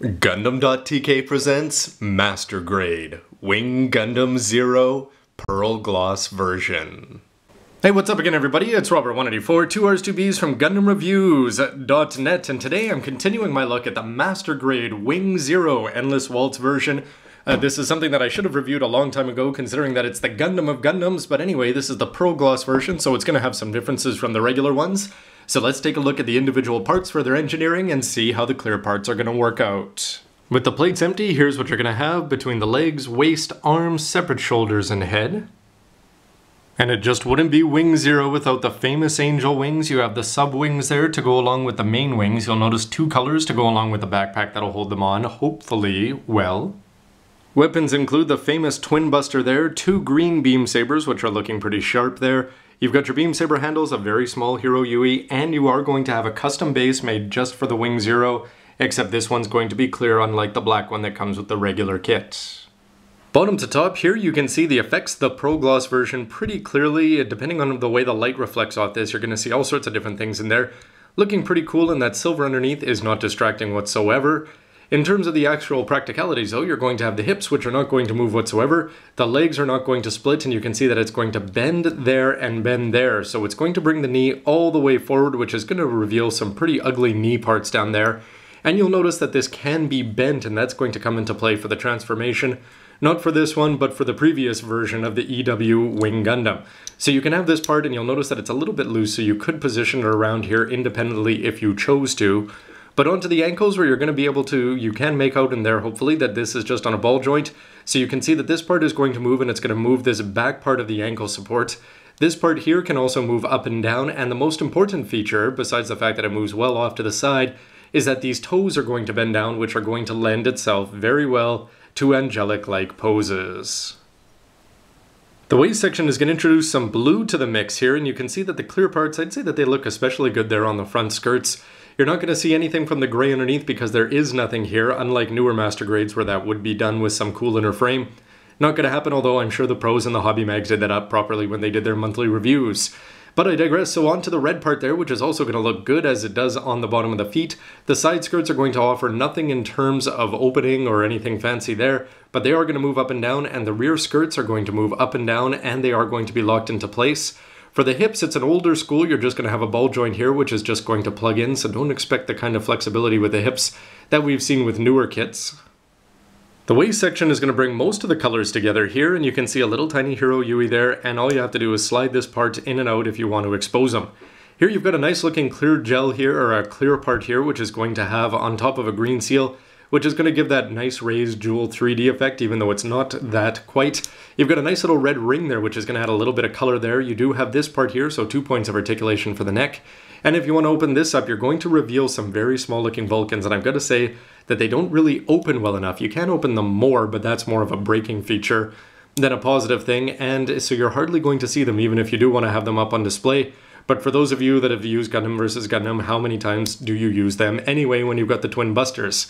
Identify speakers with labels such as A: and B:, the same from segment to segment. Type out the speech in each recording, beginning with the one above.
A: Gundam.tk presents Master Grade Wing Gundam Zero Pearl Gloss version. Hey, what's up again, everybody? It's Robert184, 2Rs2Bs from GundamReviews.net, and today I'm continuing my look at the Master Grade Wing Zero Endless Waltz version. This is something that I should have reviewed a long time ago, considering that it's the Gundam of Gundams, but anyway, this is the Pearl Gloss version, so it's going to have some differences from the regular ones. So let's take a look at the individual parts for their engineering and see how the clear parts are going to work out. With the plates empty, here's what you're going to have between the legs, waist, arms, separate shoulders, and head. And it just wouldn't be Wing Zero without the famous angel wings. You have the sub-wings there to go along with the main wings. You'll notice two colors to go along with the backpack that'll hold them on, hopefully well. Weapons include the famous Twin Buster there, two green beam sabers, which are looking pretty sharp there. You've got your beam saber handles, a very small Hero Yui, and you are going to have a custom base made just for the Wing Zero, except this one's going to be clear, unlike the black one that comes with the regular kit. Bottom to top here, you can see the effects of the Pro Gloss version pretty clearly. Depending on the way the light reflects off this, you're going to see all sorts of different things in there. Looking pretty cool, and that silver underneath is not distracting whatsoever. In terms of the actual practicalities though, you're going to have the hips, which are not going to move whatsoever. The legs are not going to split, and you can see that it's going to bend there and bend there. So it's going to bring the knee all the way forward, which is going to reveal some pretty ugly knee parts down there. And you'll notice that this can be bent, and that's going to come into play for the transformation. Not for this one, but for the previous version of the EW Wing Gundam. So you can have this part, and you'll notice that it's a little bit loose, so you could position it around here independently if you chose to. But onto the ankles, where you're going to be able to, you can make out in there hopefully that this is just on a ball joint. So you can see that this part is going to move, and it's going to move this back part of the ankle support. This part here can also move up and down, and the most important feature, besides the fact that it moves well off to the side, is that these toes are going to bend down, which are going to lend itself very well to angelic-like poses. The waist section is going to introduce some blue to the mix here, and you can see that the clear parts, I'd say that they look especially good there on the front skirts. You're not going to see anything from the gray underneath because there is nothing here, unlike newer Master Grades where that would be done with some cool inner frame. Not going to happen, although I'm sure the pros and the hobby mags did that up properly when they did their monthly reviews. But I digress, so on to the red part there, which is also going to look good as it does on the bottom of the feet. The side skirts are going to offer nothing in terms of opening or anything fancy there, but they are going to move up and down, and the rear skirts are going to move up and down, and they are going to be locked into place. For the hips, it's an older school. You're just going to have a ball joint here, which is just going to plug in, so don't expect the kind of flexibility with the hips that we've seen with newer kits. The waist section is going to bring most of the colors together here, and you can see a little tiny Hero Yui there, and all you have to do is slide this part in and out if you want to expose them. Here you've got a nice looking clear gel here, or a clear part here, which is going to have on top of a green seal, which is going to give that nice raised jewel 3D effect, even though it's not that quite. You've got a nice little red ring there, which is going to add a little bit of color there. You do have this part here, so 2 points of articulation for the neck. And if you want to open this up, you're going to reveal some very small looking Vulcans, and I've got to say that they don't really open well enough. You can open them more, but that's more of a breaking feature than a positive thing, and so you're hardly going to see them even if you do want to have them up on display. But for those of you that have used Gundam vs. Gundam, how many times do you use them anyway when you've got the Twin Busters?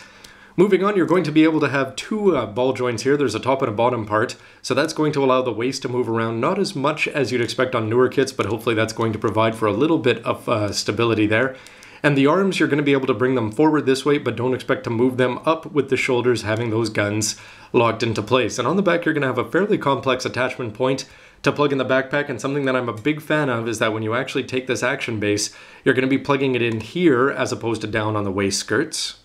A: Moving on, you're going to be able to have two ball joints here. There's a top and a bottom part, so that's going to allow the waist to move around, not as much as you'd expect on newer kits, but hopefully that's going to provide for a little bit of stability there. And the arms, you're going to be able to bring them forward this way, but don't expect to move them up with the shoulders having those guns locked into place. And on the back, you're going to have a fairly complex attachment point to plug in the backpack, and something that I'm a big fan of is that when you actually take this action base, you're going to be plugging it in here as opposed to down on the waist skirts.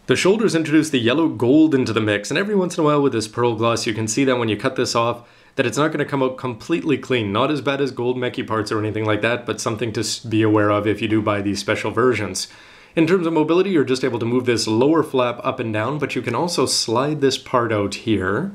A: The shoulders introduce the yellow gold into the mix, and every once in a while with this Pearl Gloss, you can see that when you cut this off, that it's not going to come out completely clean. Not as bad as gold mechie parts or anything like that, but something to be aware of if you do buy these special versions. In terms of mobility, you're just able to move this lower flap up and down, but you can also slide this part out here.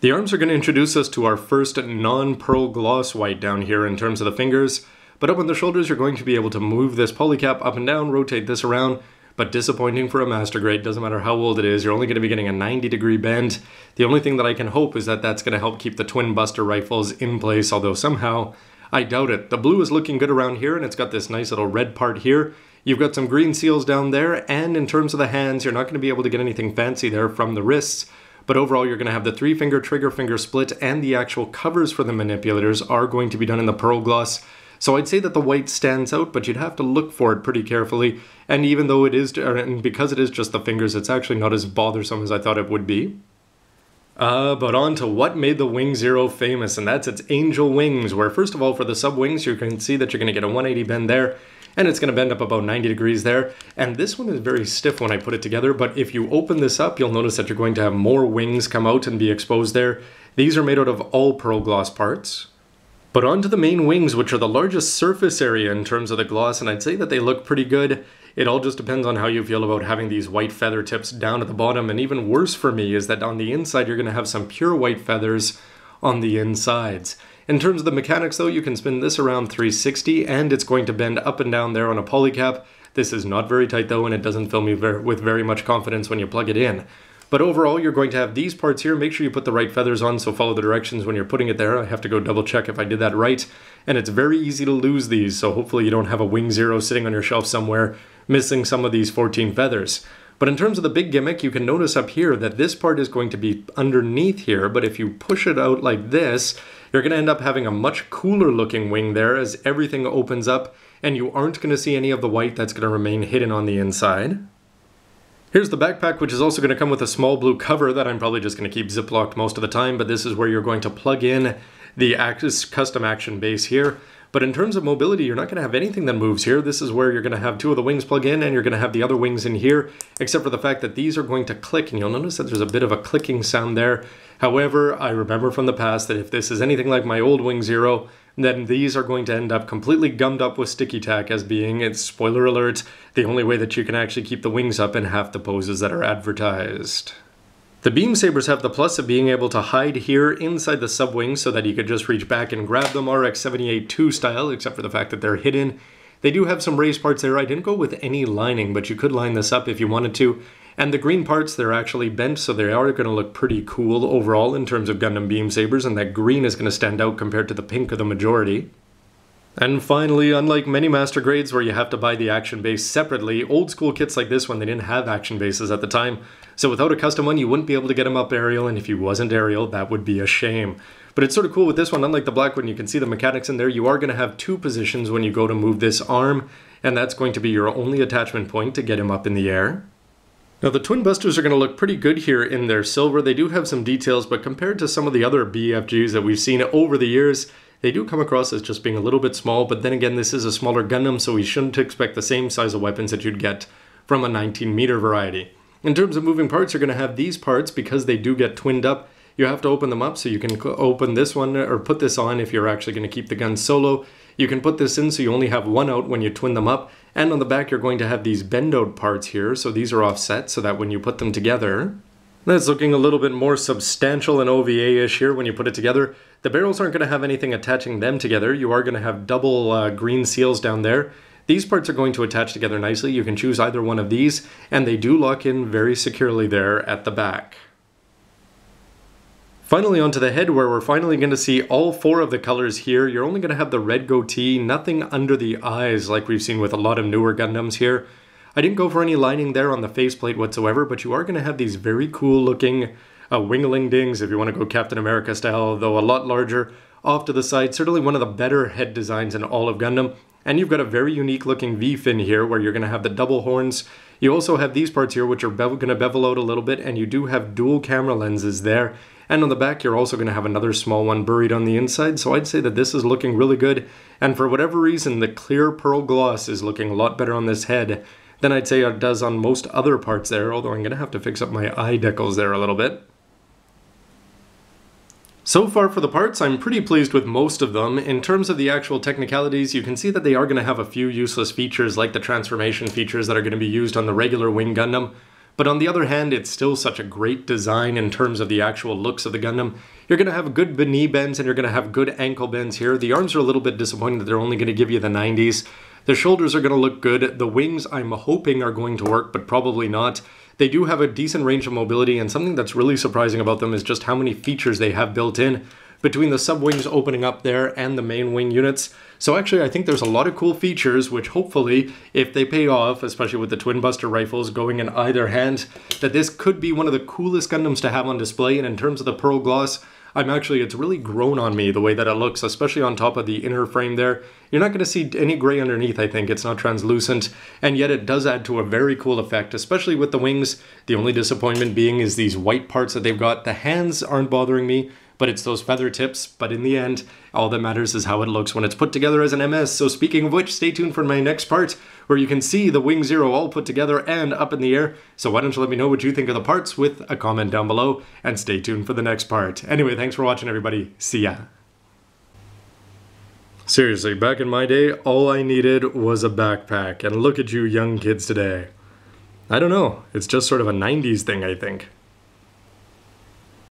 A: The arms are going to introduce us to our first non-Pearl Gloss white down here in terms of the fingers, but up on the shoulders, you're going to be able to move this polycap up and down, rotate this around, but disappointing for a Master Grade. Doesn't matter how old it is, you're only going to be getting a 90-degree bend. The only thing that I can hope is that that's going to help keep the Twin Buster rifles in place, although somehow I doubt it. The blue is looking good around here, and it's got this nice little red part here. You've got some green seals down there, and in terms of the hands, you're not going to be able to get anything fancy there from the wrists, but overall you're going to have the 3-finger trigger finger split, and the actual covers for the manipulators are going to be done in the Pearl Gloss. So I'd say that the white stands out, but you'd have to look for it pretty carefully. And even though it is, and because it is just the fingers, it's actually not as bothersome as I thought it would be. But on to what made the Wing Zero famous, and that's its angel wings, where first of all, for the sub wings, you can see that you're going to get a 180 bend there, and it's going to bend up about 90 degrees there. And this one is very stiff when I put it together, but if you open this up, you'll notice that you're going to have more wings come out and be exposed there. These are made out of all pearl gloss parts. But on to the main wings, which are the largest surface area in terms of the gloss, and I'd say that they look pretty good. It all just depends on how you feel about having these white feather tips down at the bottom, and even worse for me is that on the inside you're going to have some pure white feathers on the insides. In terms of the mechanics though, you can spin this around 360 and it's going to bend up and down there on a polycap. This is not very tight though, and it doesn't fill me with very much confidence when you plug it in. But overall, you're going to have these parts here. Make sure you put the right feathers on, so follow the directions when you're putting it there. I have to go double check if I did that right. And it's very easy to lose these, so hopefully you don't have a Wing Zero sitting on your shelf somewhere missing some of these 14 feathers. But in terms of the big gimmick, you can notice up here that this part is going to be underneath here, but if you push it out like this, you're going to end up having a much cooler looking wing there as everything opens up, and you aren't going to see any of the white that's going to remain hidden on the inside. Here's the backpack, which is also going to come with a small blue cover that I'm probably just going to keep ziplocked most of the time, but this is where you're going to plug in the custom action base here. But in terms of mobility, you're not going to have anything that moves here. This is where you're going to have two of the wings plug in, and you're going to have the other wings in here, except for the fact that these are going to click, and you'll notice that there's a bit of a clicking sound there. However, I remember from the past that if this is anything like my old Wing Zero, then these are going to end up completely gummed up with sticky tack as being, it's spoiler alert, the only way that you can actually keep the wings up in half the poses that are advertised. The beam sabers have the plus of being able to hide here inside the sub-wings so that you could just reach back and grab them RX-78-2 style, except for the fact that they're hidden. They do have some raised parts there. I didn't go with any lining, but you could line this up if you wanted to. And the green parts, they're actually bent, so they are going to look pretty cool overall in terms of Gundam beam sabers, and that green is going to stand out compared to the pink of the majority. And finally, unlike many master grades where you have to buy the action base separately, old school kits like this one, they didn't have action bases at the time. So without a custom one, you wouldn't be able to get them up aerial, and if you wasn't aerial, that would be a shame. But it's sort of cool with this one, unlike the black one, you can see the mechanics in there. You are going to have two positions when you go to move this arm, and that's going to be your only attachment point to get him up in the air. Now the twin busters are going to look pretty good here in their silver. They do have some details, but compared to some of the other BFGs that we've seen over the years, they do come across as just being a little bit small, but then again, this is a smaller Gundam, so we shouldn't expect the same size of weapons that you'd get from a 19-meter variety. In terms of moving parts, you're going to have these parts, because they do get twinned up, you have to open them up, so you can open this one, or put this on if you're actually going to keep the gun solo. You can put this in so you only have one out when you twin them up, and on the back you're going to have these bend-out parts here, so these are offset so that when you put them together, that's looking a little bit more substantial and OVA-ish here when you put it together. The barrels aren't going to have anything attaching them together. You are going to have double green seals down there. These parts are going to attach together nicely. You can choose either one of these, and they do lock in very securely there at the back. Finally, onto the head, where we're finally going to see all four of the colors here. You're only going to have the red goatee, nothing under the eyes like we've seen with a lot of newer Gundams here. I didn't go for any lining there on the faceplate whatsoever, but you are going to have these very cool looking wingling-dings, if you want to go Captain America style, though a lot larger, off to the side. Certainly one of the better head designs in all of Gundam. And you've got a very unique looking V-fin here where you're going to have the double horns. You also have these parts here which are going to bevel out a little bit, and you do have dual camera lenses there. And on the back you're also going to have another small one buried on the inside, so I'd say that this is looking really good. And for whatever reason, the clear pearl gloss is looking a lot better on this head than I'd say it does on most other parts there, although I'm going to have to fix up my eye decals there a little bit. So far for the parts, I'm pretty pleased with most of them. In terms of the actual technicalities, you can see that they are going to have a few useless features like the transformation features that are going to be used on the regular Wing Gundam. But on the other hand, it's still such a great design in terms of the actual looks of the Gundam. You're going to have good knee bends and you're going to have good ankle bends here. The arms are a little bit disappointing that they're only going to give you the 90s. The shoulders are going to look good. The wings, I'm hoping, are going to work, but probably not. They do have a decent range of mobility, and something that's really surprising about them is just how many features they have built in between the sub-wings opening up there and the main wing units. So actually, I think there's a lot of cool features, which hopefully, if they pay off, especially with the Twin Buster rifles going in either hand, that this could be one of the coolest Gundams to have on display. And in terms of the pearl gloss, it's really grown on me the way that it looks, especially on top of the inner frame there. You're not going to see any gray underneath, I think. It's not translucent, and yet it does add to a very cool effect, especially with the wings. The only disappointment being is these white parts that they've got. The hands aren't bothering me, but it's those feather tips. But in the end, all that matters is how it looks when it's put together as an MS. So speaking of which, stay tuned for my next part, where you can see the Wing Zero all put together and up in the air. So why don't you let me know what you think of the parts with a comment down below, and stay tuned for the next part. Anyway, thanks for watching, everybody. See ya. Seriously, back in my day, all I needed was a backpack, and look at you young kids today. I don't know, it's just sort of a 90s thing, I think.